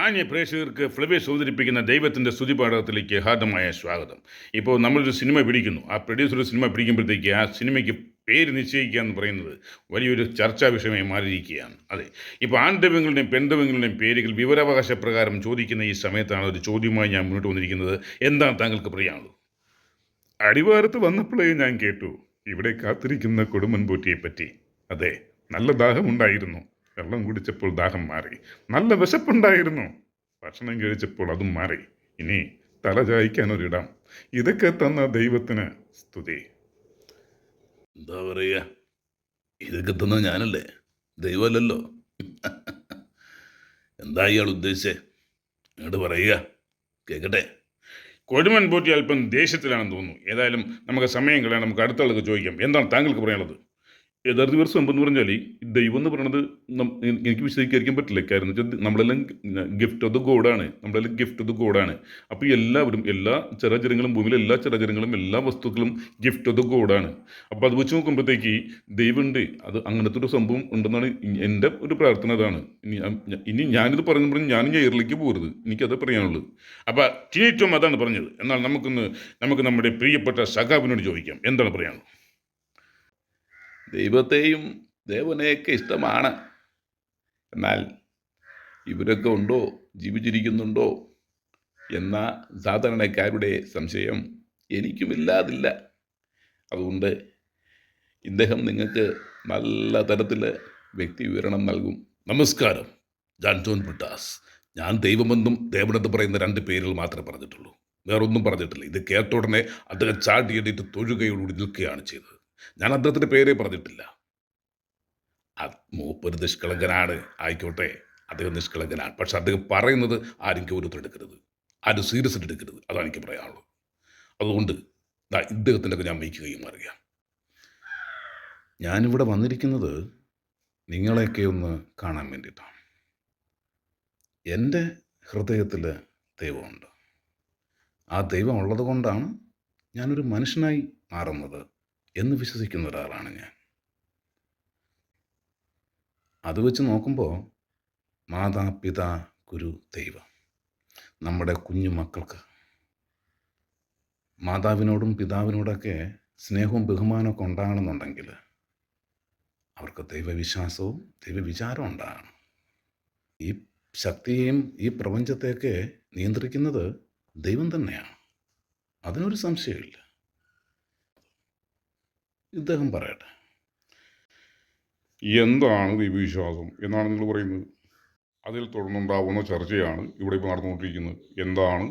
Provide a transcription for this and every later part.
ആന്യ പ്രേക്ഷകർക്ക് ഫ്ലവേഴ്സ് അവതരിപ്പിക്കുന്ന ദൈവത്തിൻ്റെ സ്തുതിപാഠത്തിലേക്ക് ഹാർദമായ സ്വാഗതം. ഇപ്പോൾ നമ്മളൊരു സിനിമ പിടിക്കുന്നു. ആ പ്രൊഡ്യൂസർ ഒരു സിനിമ പിടിക്കുമ്പോഴത്തേക്ക് ആ സിനിമയ്ക്ക് പേര് നിശ്ചയിക്കുക എന്ന് പറയുന്നത് വലിയൊരു ചർച്ചാ വിഷയമായി മാറിയിരിക്കുകയാണ്. അതെ, ഇപ്പോൾ ആൺദൈവങ്ങളുടെയും പെൺദൈവങ്ങളുടെയും പേരുകൾ വിവരാവകാശ പ്രകാരം ചോദിക്കുന്ന ഈ സമയത്താണ് ഒരു ചോദ്യവുമായി ഞാൻ മുന്നോട്ട് വന്നിരിക്കുന്നത്. എന്താണ് താങ്കൾക്ക് പറയാനുള്ളത്? അടിവാരത്ത് വന്നപ്പോഴേ ഞാൻ കേട്ടു ഇവിടെ കാത്തിരിക്കുന്ന കൊടുമൺ പോറ്റിയെപ്പറ്റി. അതെ, നല്ല ദാഹമുണ്ടായിരുന്നു. വെള്ളം കുടിച്ചപ്പോൾ ദാഹം മാറി. നല്ല വിശപ്പുണ്ടായിരുന്നു. ഭക്ഷണം കഴിച്ചപ്പോൾ അതും മാറി. ഇനി തല ചായ്ക്കാൻ ഒരിടം. ഇതൊക്കെ തന്ന ദൈവത്തിന് സ്തുതി. എന്താ പറയുക, ഇതൊക്കെ തന്ന ഞാനല്ലേ, ദൈവമല്ലല്ലോ. എന്താ ഇയാൾ ഉദ്ദേശിച്ചേ? അങ്ങോട്ട് പറയുക, കേൾക്കട്ടെ. കൊടുമൺ പോറ്റി അല്പം ദേഷ്യത്തിലാണെന്ന് തോന്നുന്നു. ഏതായാലും നമുക്ക് സമയം കളയാൻ, നമുക്ക് അടുത്ത ആൾക്ക് ചോദിക്കാം. എന്താണ് താങ്കൾക്ക് പറയാനുള്ളത്? യഥാർത്ഥ ഒരു സംഭവം എന്ന് പറഞ്ഞാൽ ദൈവം എന്ന് പറയുന്നത് എനിക്ക് വിശദീകരിക്കാൻ പറ്റില്ല. കാരണം വെച്ചാൽ നമ്മളെല്ലാം ഗിഫ്റ്റ് ഓഫ് ദ ഗോഡാണ്. നമ്മളെല്ലാം ഗിഫ്റ്റ് ഓഫ് ദ ഗോഡാണ്. അപ്പോൾ എല്ലാവരും, എല്ലാ ചരാചരങ്ങളും, ഭൂമിയിലെ എല്ലാ ചരാചരങ്ങളും, എല്ലാ വസ്തുക്കളും ഗിഫ്റ്റ് ഓഫ് ദ ഗോഡാണ്. അപ്പോൾ അത് വെച്ച് നോക്കുമ്പോഴത്തേക്ക് ദൈവമുണ്ട്, അത് അങ്ങനത്തെ ഒരു സംഭവം ഉണ്ടെന്നാണ് എൻ്റെ ഒരു പ്രാർത്ഥന. അതാണ്. ഇനി ഞാനിത് പറഞ്ഞപ്പോൾ ഞാനും എയറിലേക്ക് പോകരുത്, എനിക്കത് പറയാനുള്ളത്. അപ്പോൾ ടീറ്റോം അതാണ് പറഞ്ഞത്. എന്നാൽ നമുക്ക് നമ്മുടെ പ്രിയപ്പെട്ട സഖാബിനോട് ചോദിക്കാം, എന്താണ് പറയാനുള്ളത്? ദൈവത്തെയും ദേവനെയൊക്കെ ഇഷ്ടമാണ്. എന്നാൽ ഇവരൊക്കെ ഉണ്ടോ, ജീവിച്ചിരിക്കുന്നുണ്ടോ എന്ന സാധാരണക്കാരുടെ സംശയം എനിക്കുമില്ലാതില്ല. അതുകൊണ്ട് ഇദ്ദേഹം നിങ്ങൾക്ക് നല്ല തരത്തിൽ വ്യക്തി വിവരണം നൽകും. നമസ്കാരം, ഞാൻ ജോൺ ബ്രിട്ടാസ്. ഞാൻ ദൈവമെന്നും ദേവനെന്ന് പറയുന്ന രണ്ട് പേരുകൾ മാത്രമേ പറഞ്ഞിട്ടുള്ളൂ, വേറൊന്നും പറഞ്ഞിട്ടില്ല. ഇത് കേട്ട ഉടനെ അദ്ദേഹം ചാടിയെടുത്ത് തൊഴുകയോടുകൂടി നിൽക്കുകയാണ് ചെയ്തത്. ഞാൻ അദ്ദേഹത്തിൻ്റെ പേരേ പറഞ്ഞിട്ടില്ല. മൂപ്പര് നിഷ്കളങ്കനാണ്, ആയിക്കോട്ടെ, അദ്ദേഹം നിഷ്കളങ്കനാണ്. പക്ഷെ അദ്ദേഹം പറയുന്നത് ആരും ഗൗരവത്തിലെടുക്കരുത്, ആരും സീരിയസ് എടുക്കരുത്. അതാണ് എനിക്ക് പറയാനുള്ളത്. അതുകൊണ്ട് ഇദ്ദേഹത്തിൻ്റെ ഞാൻ വയ്ക്കുകയും അറിയാം. ഞാനിവിടെ വന്നിരിക്കുന്നത് നിങ്ങളെയൊക്കെ ഒന്ന് കാണാൻ വേണ്ടിയിട്ടാണ്. എൻ്റെ ഹൃദയത്തിൽ ദൈവമുണ്ട്. ആ ദൈവം ഉള്ളത് കൊണ്ടാണ് ഞാനൊരു മനുഷ്യനായി മാറുന്നത് എന്ന് വിശ്വസിക്കുന്ന ഒരാളാണ് ഞാൻ. അത് വെച്ച് നോക്കുമ്പോൾ മാതാപിതാ ഗുരു ദൈവം, നമ്മുടെ കുഞ്ഞു മക്കൾക്ക് മാതാവിനോടും പിതാവിനോടൊക്കെ സ്നേഹവും ബഹുമാനമൊക്കെ ഉണ്ടാകണമെന്നുണ്ടെങ്കിൽ അവർക്ക് ദൈവവിശ്വാസവും ദൈവവിചാരവും ഉണ്ടാകണം. ഈ ശക്തിയെയും ഈ പ്രപഞ്ചത്തെയൊക്കെ നിയന്ത്രിക്കുന്നത് ദൈവം തന്നെയാണ്, അതിനൊരു സംശയമില്ല. ഇദ്ദേഹം പറയട്ടെ. എന്താണ് ദൈവവിശ്വാസം എന്നാണ് നിങ്ങൾ പറയുന്നത്? അതിൽ തുടർന്നുണ്ടാവുന്ന ചർച്ചയാണ് ഇവിടെ ഇപ്പോൾ നടന്നുകൊണ്ടിരിക്കുന്നത്. എന്താണ്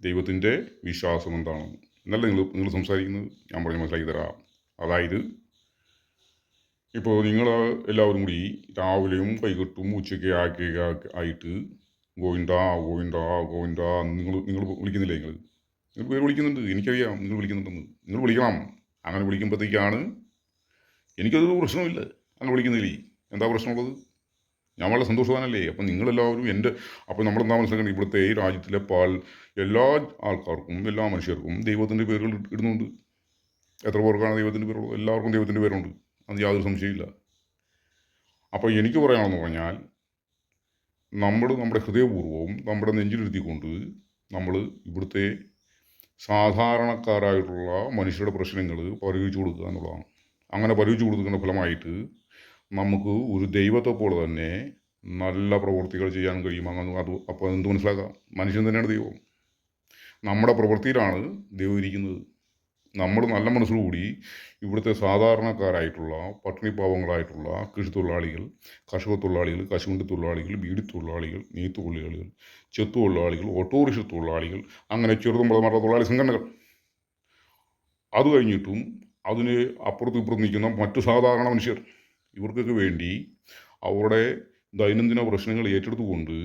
ദൈവത്തിൻ്റെ വിശ്വാസം, എന്താണ് എന്നല്ല നിങ്ങൾ സംസാരിക്കുന്നത്. ഞാൻ പറഞ്ഞ് മനസ്സിലാക്കി തരാം. അതായത് ഇപ്പോൾ നിങ്ങൾ എല്ലാവരും കൂടി രാവിലെയും വൈകിട്ടും ഉച്ചയ്ക്ക് ആയിട്ട് ഗോവിന്ദ ഗോവിന്ദ ഗോവിന്ദ നിങ്ങൾ വിളിക്കുന്നില്ലേ? നിങ്ങൾ പേര് വിളിക്കുന്നുണ്ട്, എനിക്കറിയാം നിങ്ങൾ വിളിക്കുന്നുണ്ടെന്ന്. നിങ്ങൾ വിളിക്കണം. അങ്ങനെ വിളിക്കുമ്പോഴത്തേക്കാണ് എനിക്കതൊരു പ്രശ്നമില്ല. അങ്ങനെ വിളിക്കുന്നില്ലേ? എന്താ പ്രശ്നമുള്ളത്? ഞാൻ വളരെ സന്തോഷവാനല്ലേ? അപ്പം നിങ്ങളെല്ലാവരും അപ്പോൾ നമ്മളെന്താ മനസ്സിലാക്കണം, ഇവിടുത്തെ ഈ രാജ്യത്തിലെ എല്ലാ ആൾക്കാർക്കും, എല്ലാ മനുഷ്യർക്കും ദൈവത്തിൻ്റെ പേരുകൾ ഇടുന്നുണ്ട്. എത്ര പേർക്കാണ് ദൈവത്തിൻ്റെ പേരുള്ളത്? എല്ലാവർക്കും ദൈവത്തിൻ്റെ പേരുണ്ട്, അത് യാതൊരു സംശയമില്ല. അപ്പോൾ എനിക്ക് പറയാമെന്ന് പറഞ്ഞാൽ, നമ്മുടെ ഹൃദയപൂർവ്വവും നമ്മുടെ നെഞ്ചിലിരുത്തിക്കൊണ്ട് നമ്മൾ ഇവിടുത്തെ സാധാരണക്കാരായിട്ടുള്ള മനുഷ്യരുടെ പ്രശ്നങ്ങൾ പരിഹരിച്ചു കൊടുക്കുക എന്നുള്ളതാണ്. അങ്ങനെ പരിഹരിച്ചു കൊടുക്കുന്ന ഫലമായിട്ട് നമുക്ക് ഒരു ദൈവത്തെ പോലെ തന്നെ നല്ല പ്രവൃത്തികൾ ചെയ്യാൻ കഴിയും. അപ്പോൾ എന്ത് മനസ്സിലാക്കാം? മനുഷ്യൻ തന്നെയാണ് ദൈവം. നമ്മുടെ പ്രവൃത്തിയിലാണ് ദൈവം ഇരിക്കുന്നത്. നമ്മൾ നല്ല മനസ്സോടുകൂടി ഇവിടുത്തെ സാധാരണക്കാരായിട്ടുള്ള പട്ടിണി പാവങ്ങളായിട്ടുള്ള കൃഷിത്തൊഴിലാളികൾ, കർഷക തൊഴിലാളികൾ, കശുവണ്ടി തൊഴിലാളികൾ, ബീഡി തൊഴിലാളികൾ, നെയ്ത്ത് തൊഴിലാളികൾ, ചെത്തു തൊഴിലാളികൾ, ഓട്ടോറിക്ഷ തൊഴിലാളികൾ, അങ്ങനെ ചെറുതും വളർന്ന തൊഴിലാളി സംഘടനകൾ, അത് കഴിഞ്ഞിട്ടും അതിന് അപ്പുറത്തും ഇപ്പുറത്ത് നിൽക്കുന്ന മറ്റു സാധാരണ മനുഷ്യർ, ഇവർക്കൊക്കെ വേണ്ടി അവരുടെ ദൈനംദിന പ്രശ്നങ്ങൾ ഏറ്റെടുത്തുകൊണ്ട്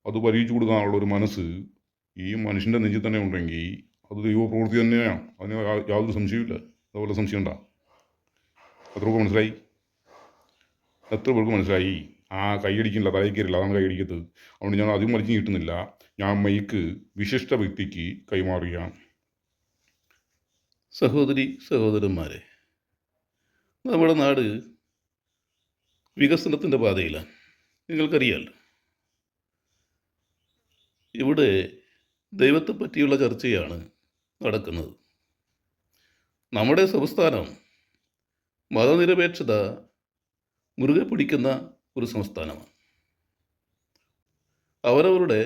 അത് പരിഹരിച്ചു കൊടുക്കാനുള്ള ഒരു മനസ്സ് ഈ മനുഷ്യൻ്റെ നെഞ്ചിൽ തന്നെ ഉണ്ടെങ്കിൽ അത് ദൈവപ്രവൃത്തി തന്നെയാണ്. അതിന് യാതൊരു സംശയമില്ല. അതുപോലെ സംശയം ഉണ്ടാ? എത്ര പേർക്ക് മനസ്സിലായി? എത്ര പേർക്ക് മനസ്സിലായി? കൈയടിക്കില്ല, തലയിൽ കയറില്ല, അതാണ് കൈയടിക്കത്തത്. അതുകൊണ്ട് ഞാൻ അധികം വലിച്ചു കിട്ടുന്നില്ല. ഞാൻ മൈക്ക് വിശിഷ്ട വ്യക്തിക്ക് കൈമാറുകയാണ്. സഹോദരി സഹോദരന്മാരെ, നമ്മുടെ നാട് വികസനത്തിൻ്റെ പാതയിലാണ്, നിങ്ങൾക്കറിയാമല്ലോ. ഇവിടെ ദൈവത്തെ പറ്റിയുള്ള ചർച്ചയാണ് നടക്കുന്നത്. നമ്മുടെ സംസ്ഥാനം മതനിരപേക്ഷത മുറുകെ പിടിക്കുന്ന ഒരു സംസ്ഥാനമാണ്. അവരവരുടെ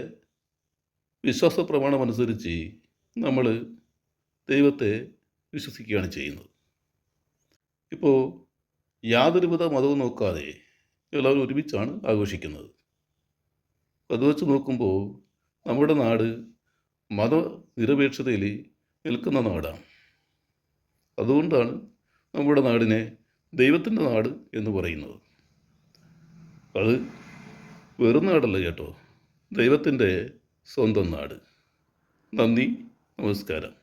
വിശ്വാസ പ്രമാണമനുസരിച്ച് നമ്മൾ ദൈവത്തെ വിശ്വസിക്കുകയാണ് ചെയ്യുന്നത്. ഇപ്പോൾ യാതൊരുവിധ മതവും നോക്കാതെ എല്ലാവരും ഒരുമിച്ചാണ് ആഘോഷിക്കുന്നത്. അത് വെച്ച് നോക്കുമ്പോൾ നമ്മുടെ നാട് മതനിരപേക്ഷതയിൽ നിൽക്കുന്ന നാടാണ്. അതുകൊണ്ടാണ് നമ്മുടെ നാടിനെ ദൈവത്തിൻ്റെ നാട് എന്ന് പറയുന്നത്. അത് വെറും നാടല്ല കേട്ടോ, ദൈവത്തിൻ്റെ സ്വന്തം നാട്. നന്ദി, നമസ്കാരം.